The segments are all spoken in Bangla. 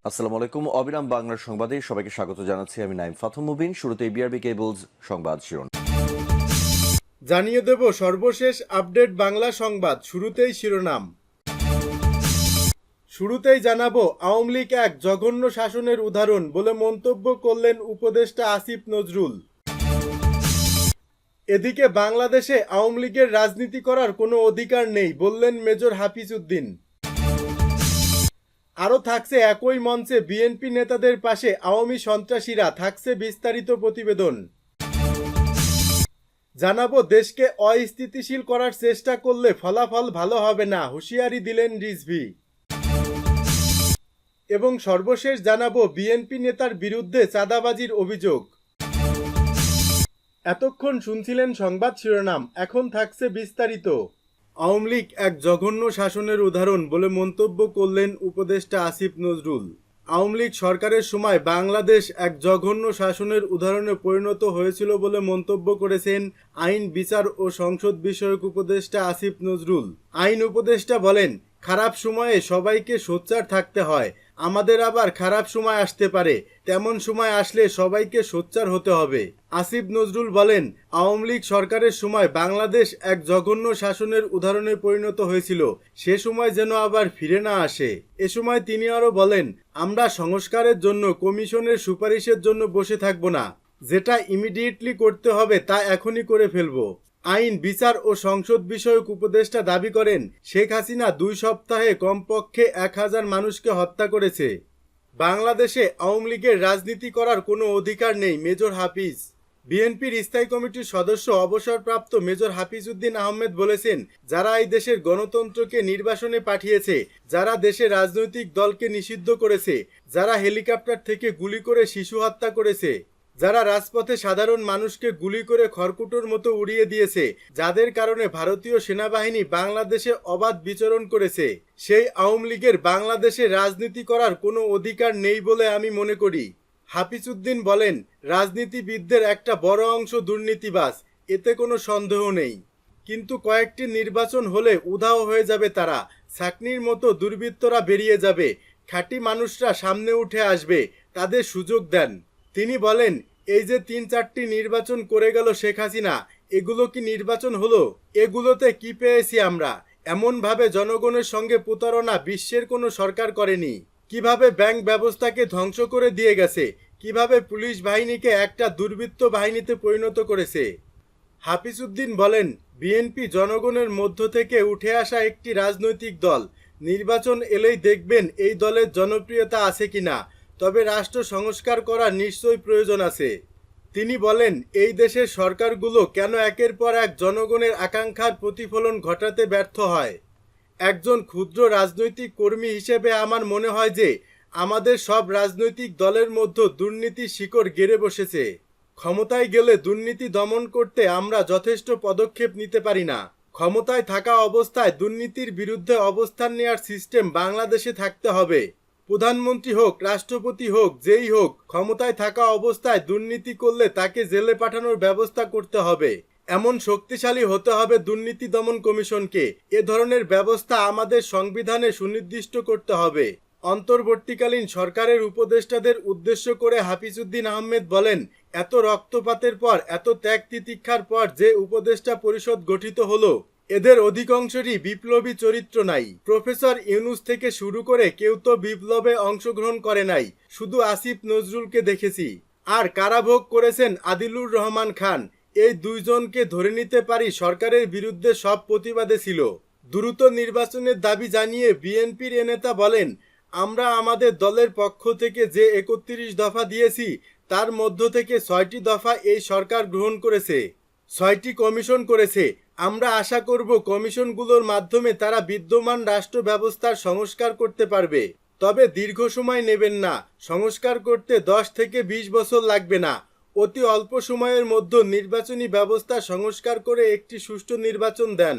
আসসালামু আলাইকুম। অবিরাম বাংলার সংবাদে সবাইকে স্বাগত জানাচ্ছি। আমি নাইম ফাথম মুবিন। শুরুতেই বিআরবি কেবলস সংবাদ শিরোনাম। জানিয়ে দেব সর্বশেষ আপডেট বাংলা সংবাদ। শুরুতেই শিরোনাম। শুরুতেই জানাবো আওয়ামী লীগ এক জঘন্য শাসনের উদাহরণ বলে মন্তব্য করলেন উপদেষ্টা আসিফ নজরুল। এদিকে বাংলাদেশে আওয়ামী লীগের রাজনীতি করার কোনো অধিকার নেই বললেন মেজর হাফিজ উদ্দিন। আরও থাকছে একই মঞ্চে বিএনপি নেতাদের পাশে আওয়ামী সন্ত্রাসীরা, থাকছে বিস্তারিত প্রতিবেদন। জানাবো দেশকে অস্থিতিশীল করার চেষ্টা করলে ফলাফল ভালো হবে না, হুঁশিয়ারি দিলেন রিজভী। এবং সর্বশেষ জানাবো বিএনপি নেতার বিরুদ্ধে চাঁদাবাজির অভিযোগ। এতক্ষণ শুনছিলেন সংবাদ শিরোনাম, এখন থাকছে বিস্তারিত। আওয়ামী লীগ এক জঘন্য শাসনের উদাহরণ বলে মন্তব্য করলেন উপদেষ্টা আসিফ নজরুল। আওয়ামী লীগ সরকারের সময় বাংলাদেশ এক জঘন্য শাসনের উদাহরণে পরিণত হয়েছিল বলে মন্তব্য করেছেন আইন, বিচার ও সংসদ বিষয়ক উপদেষ্টা আসিফ নজরুল। আইন উপদেষ্টা বলেন, খারাপ সময়ে সবাইকে সোচ্চার থাকতে হয়, আমাদের আবার খারাপ সময় আসতে পারে, তেমন সময় আসলে সবাইকে সোচ্চার হতে হবে। আসিফ নজরুল বলেন, আওয়ামী লীগ সরকারের সময় বাংলাদেশ এক জঘন্য শাসনের উদাহরণে পরিণত হয়েছিল, সে সময় যেন আবার ফিরে না আসে। এ সময় তিনি আরও বলেন, আমরা সংস্কারের জন্য কমিশনের সুপারিশের জন্য বসে থাকব না, যেটা ইমিডিয়েটলি করতে হবে তা এখনই করে ফেলব। আইন, বিচার ও সংসদ বিষয়ক উপদেষ্টা দাবি করেন, শেখ হাসিনা 2 সপ্তাহে কমপক্ষে 1000 মানুষকে হত্যা করেছে। বাংলাদেশে আওয়ামী লীগের রাজনীতি করার কোনো অধিকার নেই, মেজর হাফিজ। বিএনপির স্থায়ী কমিটির সদস্য অবসরপ্রাপ্ত মেজর হাফিজ উদ্দিন আহমেদ বলেছেন, যারা এই দেশের গণতন্ত্রকে নির্বাসনে পাঠিয়েছে, যারা দেশের রাজনৈতিক দলকে নিষিদ্ধ করেছে, যারা হেলিকপ্টার থেকে গুলি করে শিশু হত্যা করেছে, যারা রাজপথে সাধারণ মানুষকে গুলি করে খড়কুটোর মতো উড়িয়ে দিয়েছে, যাদের কারণে ভারতীয় সেনাবাহিনী বাংলাদেশে অবাধ বিচরণ করেছে, সেই আওয়ামী লীগের বাংলাদেশে রাজনীতি করার কোনো অধিকার নেই বলে আমি মনে করি। হাফিজ উদ্দিন বলেন, রাজনীতিবিদদের একটা বড় অংশ দুর্নীতিবাজ, এতে কোনো সন্দেহ নেই, কিন্তু কয়েকটি নির্বাচন হলে উধাও হয়ে যাবে তারা, ছাকনির মতো দুর্বৃত্তরা বেরিয়ে যাবে, খাঁটি মানুষরা সামনে উঠে আসবে, তাদের সুযোগ দেন। তিনি বলেন, এই যে 3-4টি নির্বাচন করে গেল শেখ হাসিনা, এগুলো কি নির্বাচন হলো? এগুলোতে কি পেয়েছি আমরা? এমনভাবে জনগণের সঙ্গে প্রতারণা বিশ্বের কোনো সরকার করেনি। কিভাবে ব্যাংক ব্যবস্থাকে ধ্বংস করে দিয়ে গেছে, কিভাবে পুলিশ বাহিনীকে একটা দুর্বৃত্ত বাহিনীতে পরিণত করেছে। হাফিজ উদ্দিন বলেন, বিএনপি জনগণের মধ্য থেকে উঠে আসা একটি রাজনৈতিক দল, নির্বাচন এলেই দেখবেন এই দলের জনপ্রিয়তা আছে কিনা, তবে রাষ্ট্র সংস্কার করার নিশ্চয়ই প্রয়োজন আছে। তিনি বলেন, এই দেশের সরকারগুলো কেন একের পর এক জনগণের আকাঙ্ক্ষার প্রতিফলন ঘটাতে ব্যর্থ হয়। একজন ক্ষুদ্র রাজনৈতিক কর্মী হিসেবে আমার মনে হয় যে আমাদের সব রাজনৈতিক দলের মধ্যে দুর্নীতির শিকড় গেড়ে বসেছে। ক্ষমতায় গেলে দুর্নীতি দমন করতে আমরা যথেষ্ট পদক্ষেপ নিতে পারি না। ক্ষমতায় থাকা অবস্থায় দুর্নীতির বিরুদ্ধে অবস্থান নেওয়ার সিস্টেম বাংলাদেশে থাকতে হবে। প্রধানমন্ত্রী হোক, রাষ্ট্রপতি হোক, যেই হোক, ক্ষমতায় থাকা অবস্থায় দুর্নীতি করলে তাকে জেলে পাঠানোর ব্যবস্থা করতে হবে। এমন শক্তিশালী হতে হবে দুর্নীতি দমন কমিশনকে। এ ধরনের ব্যবস্থা আমাদের সংবিধানে সুনির্দিষ্ট করতে হবে। অন্তর্বর্তীকালীন সরকারের উপদেষ্টাদের উদ্দেশ্য করে হাফিজ উদ্দিন আহমেদ বলেন, এত রক্তপাতের পর, এত ত্যাগ তিতিক্ষার পর যে উপদেষ্টা পরিষদ গঠিত হলো, এদের অধিকাংশেরই বিপ্লবী চরিত্র নাই। প্রফেসর ইউনুস থেকে শুরু করে কেউ তো বিপ্লবে অংশগ্রহণ করে নাই, শুধু আসিফ নজরুলকে দেখেছি। আর কারাভোগ করেছেন আদিলুর রহমান খান। এই 2 জনকে ধরে নিতে পারি সরকারের বিরুদ্ধে সব প্রতিবাদে ছিল। দ্রুত নির্বাচনের দাবি জানিয়ে বিএনপির এ নেতা বলেন, আমরা আমাদের দলের পক্ষ থেকে যে 31 দফা দিয়েছি, তার মধ্য থেকে 6টি দফা এই সরকার গ্রহণ করেছে, 6টি কমিশন করেছে। আমরা আশা করব কমিশনগুলোর মাধ্যমে তারা বিদ্যমান রাষ্ট্র ব্যবস্থার সংস্কার করতে পারবে। তবে দীর্ঘ সময় নেবেন না, সংস্কার করতে 10 থেকে 20 বছর লাগবে না। অতি অল্প সময়ের মধ্যে নির্বাচনী ব্যবস্থা সংস্কার করে একটি সুষ্ঠু নির্বাচন দেন।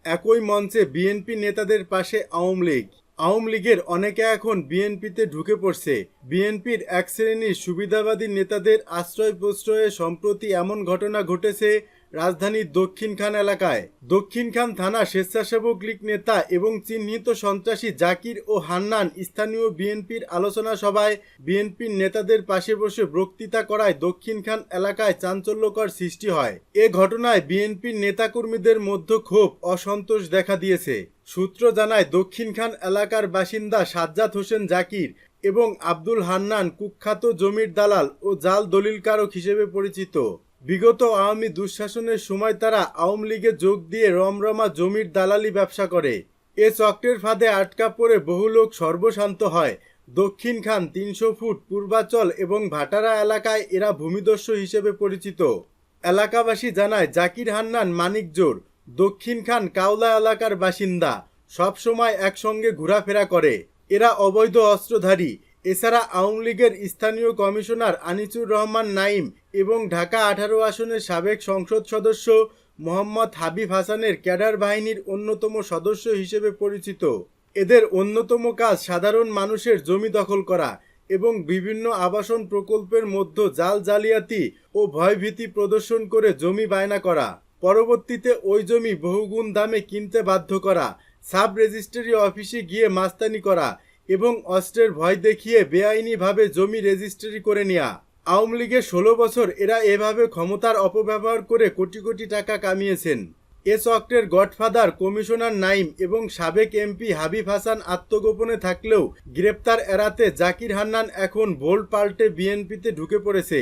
একই মঞ্চে বিএনপি নেতাদের পাশে আওয়ামী লীগ। আওয়ামী লীগের অনেকে এখন বিএনপিতে ঢুকে পড়ছে। বিএনপির এক শ্রেণীর সুবিধাবাদী নেতাদের আশ্রয় প্রশ্রয়ে সম্প্রতি এমন ঘটনা ঘটেছে, রাজধানীর দক্ষিণখান এলাকায়। দক্ষিণখান থানা স্বেচ্ছাসেবক লীগ নেতা এবং চিহ্নিত সন্ত্রাসী জাকির ও হান্নান স্থানীয় বিএনপির আলোচনা সভায় বিএনপির নেতাদের পাশে বসে বক্তৃতা করায় দক্ষিণখান এলাকায় চাঞ্চল্যকর সৃষ্টি হয়। এ ঘটনায় বিএনপির নেতাকর্মীদের মধ্যে ক্ষোভ অসন্তোষ দেখা দিয়েছে। সূত্র জানায় দক্ষিণখান এলাকার বাসিন্দা সাজ্জাদ হোসেন জাকির এবং আব্দুল হান্নান কুখ্যাত জমির দালাল ও জাল দলিলকারক হিসেবে পরিচিত। বিগত আওয়ামী দুঃশাসনের সময় তারা আওয়ামী লীগে যোগ দিয়ে রমরমা জমির দালালি ব্যবসা করে। এ চক্রের ফাঁদে আটকা পড়ে বহু লোক সর্বশান্ত হয়। দক্ষিণখান ৩০০ ফুট পূর্বাচল এবং ভাটারা এলাকায় এরা ভূমিদস্যু হিসেবে পরিচিত। এলাকাবাসী জানায় জাকির হান্নান মানিকজোর দক্ষিণখান কাওলা এলাকার বাসিন্দা, সবসময় একসঙ্গে ঘোরাফেরা করে। এরা অবৈধ অস্ত্রধারী। এছাড়া আওয়ামী লীগের স্থানীয় কমিশনার আনিসুর রহমান নাইম এবং ঢাকা ১৮ আসনের সাবেক সংসদ সদস্য মোহাম্মদ হাবিব হাসানের ক্যাডার বাহিনীর অন্যতম সদস্য হিসেবে পরিচিত। এদের অন্যতম কাজ সাধারণ মানুষের জমি দখল করা এবং বিভিন্ন আবাসন প্রকল্পের মধ্যে জাল জালিয়াতি ও ভয়ভীতি প্রদর্শন করে জমি বায়না করা। পরবর্তীতে ওই জমি বহুগুণ দামে কিনতে বাধ্য করা, সাব রেজিস্ট্রি অফিসে গিয়ে মাস্তানি করা এবং অস্ত্রের ভয় দেখিয়ে বেআইনিভাবে জমি রেজিস্ট্রি করে নেওয়া। আওয়ামী লীগের ১৬ বছর এরা এভাবে ক্ষমতার অপব্যবহার করে কোটি কোটি টাকা কামিয়েছেন। এ চক্রের গডফাদার কমিশনার নাইম এবং সাবেক এমপি হাবিব হাসান আত্মগোপনে থাকলেও গ্রেপ্তার এড়াতে জাকির হান্নান এখন ভোল্ট পাল্টে বিএনপিতে ঢুকে পড়েছে।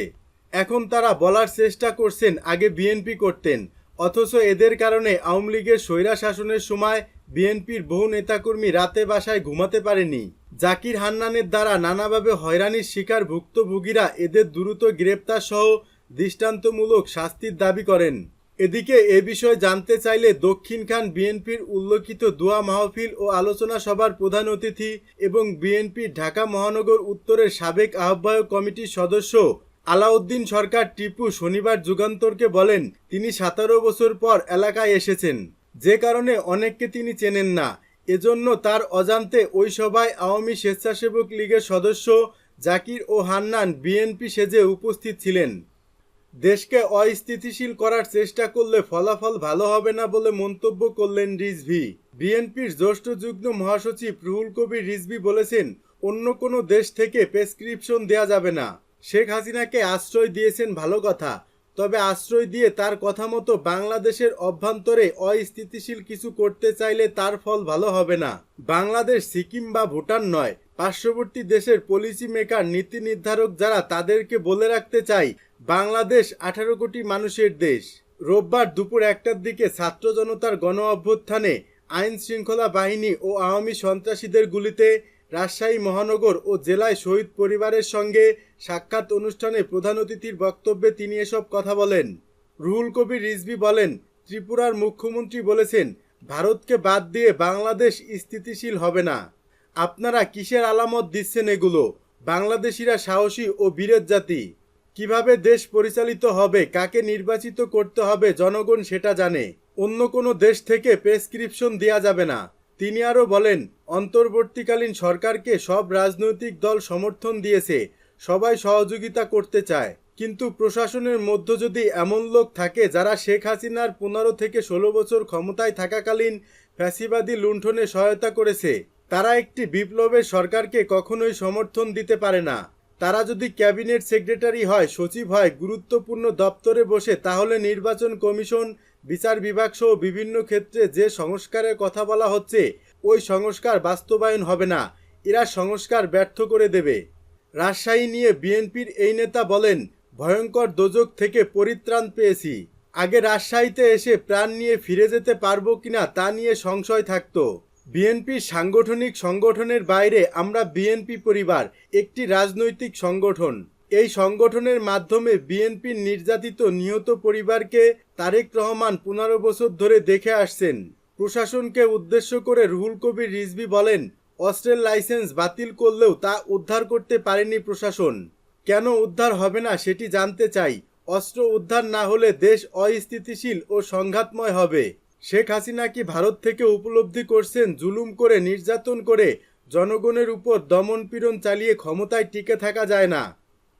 এখন তারা বলার চেষ্টা করছেন আগে বিএনপি করতেন, অথচ এদের কারণে আওয়ামী লীগের স্বৈরা শাসনের সময় বিএনপির বহু নেতাকর্মী রাতে বাসায় ঘুমাতে পারেনি। জাকির হান্নানের দ্বারা নানাভাবে হয়রানির শিকার ভুক্তভোগীরা এদের দ্রুত গ্রেপ্তার সহ দৃষ্টান্তমূলক শাস্তির দাবি করেন। এদিকে এ বিষয়ে জানতে চাইলে দক্ষিণখান বিএনপির উল্লেখিত দোয়া মাহফিল ও আলোচনা সভার প্রধান অতিথি এবং বিএনপির ঢাকা মহানগর উত্তরের সাবেক আহ্বায়ক কমিটির সদস্য আলাউদ্দিন সরকার টিপু শনিবার যুগান্তরকে বলেন, তিনি ১৭ বছর পর এলাকায় এসেছেন, যে কারণে অনেককে তিনি চেনেন না। এজন্য তার অজান্তে ওই সভায় আওয়ামী স্বেচ্ছাসেবক লীগের সদস্য জাকির ও হান্নান বিএনপি সেজে উপস্থিত ছিলেন। দেশকে অস্থিতিশীল করার চেষ্টা করলে ফলাফল ভালো হবে না বলে মন্তব্য করলেন রিজভী। বিএনপির জ্যেষ্ঠ যুগ্ম মহাসচিব রুহুল কবির রিজভী বলেছেন, অন্য কোনো দেশ থেকে প্রেসক্রিপশন দেয়া যাবে না। শেখ হাসিনাকে আশ্রয় দিয়েছেন ভালো কথা, তবে আশ্রয় দিয়ে তার কথা মতো বাংলাদেশের অভ্যন্তরে অস্থিতিশীল কিছু করতে চাইলে তার ফল ভালো হবে না। বাংলাদেশ সিকিম বা ভুটান নয়, পার্শ্ববর্তী দেশের পলিসি মেকার, নীতি নির্ধারক যারা, তাদেরকে বলে রাখতে চাই, বাংলাদেশ 18 কোটি মানুষের দেশ। রোববার দুপুর 1টার দিকে ছাত্র জনতার গণ অভ্যুত্থানে আইন শৃঙ্খলা বাহিনী ও আওয়ামী সন্ত্রাসীদের গুলিতে রাজশাহী মহানগর ও জেলায় শহীদ পরিবারের সঙ্গে সাক্ষাৎ অনুষ্ঠানে প্রধান অতিথির বক্তব্যে তিনি এসব কথা বলেন। রুহুল কবির রিজভী বলেন, ত্রিপুরার মুখ্যমন্ত্রী বলেছেন, ভারতকে বাদ দিয়ে বাংলাদেশ স্থিতিশীল হবে না। আপনারা কিসের আলামত দিচ্ছেন এগুলো? বাংলাদেশিরা সাহসী ও বীরের জাতি। কিভাবে দেশ পরিচালিত হবে, কাকে নির্বাচিত করতে হবে, জনগণ সেটা জানে। অন্য কোনো দেশ থেকে প্রেসক্রিপশন দেয়া যাবে না। তিনি আরও বলেন, অন্তর্বর্তীকালীন সরকারকে সব রাজনৈতিক দল সমর্থন দিয়েছে, সবাই সহযোগিতা করতে চায়, কিন্তু প্রশাসনের মধ্যে যদি এমন লোক থাকে যারা শেখ হাসিনার 15 থেকে 16 বছর ক্ষমতায় থাকাকালীন ফ্যাসিবাদী লুণ্ঠনে সহায়তা করেছে, তারা একটি বিপ্লবের সরকারকে কখনোই সমর্থন দিতে পারে না। তারা যদি ক্যাবিনেট সেক্রেটারি হয়, সচিব হয়, গুরুত্বপূর্ণ দপ্তরে বসে, তাহলে নির্বাচন কমিশন, বিচার বিভাগ সহ বিভিন্ন ক্ষেত্রে যে সংস্কারের কথা বলা হচ্ছে, ওই সংস্কার বাস্তবায়ন হবে না। এরা সংস্কার ব্যর্থ করে দেবে। রাজশাহী নিয়ে বিএনপির এই নেতা বলেন, ভয়ঙ্কর দোজক থেকে পরিত্রাণ পেয়েছি। আগে রাজশাহীতে এসে প্রাণ নিয়ে ফিরে যেতে পারবো কিনা তা নিয়ে সংশয় থাকতো। বিএনপির সাংগঠনিক সংগঠনের বাইরে আমরা বিএনপি পরিবার, একটি রাজনৈতিক সংগঠন। এই সংগঠনের মাধ্যমে বিএনপির নির্যাতিত নিহত পরিবারকে তারেক রহমান 15 বছর ধরে দেখে আসছেন। প্রশাসনকে উদ্দেশ্য করে রুহুল কবির রিজভী বলেন, অস্ত্রের লাইসেন্স বাতিল করলেও তা উদ্ধার করতে পারেনি প্রশাসন। কেন উদ্ধার হবে না সেটি জানতে চাই। অস্ত্র উদ্ধার না হলে দেশ অস্থিতিশীল ও সংঘাতময় হবে। শেখ হাসিনা কি ভারত থেকে উপলব্ধি করছেন, জুলুম করে, নির্যাতন করে জনগণের উপর দমনপীড়ন চালিয়ে ক্ষমতায় টিকে থাকা যায় না।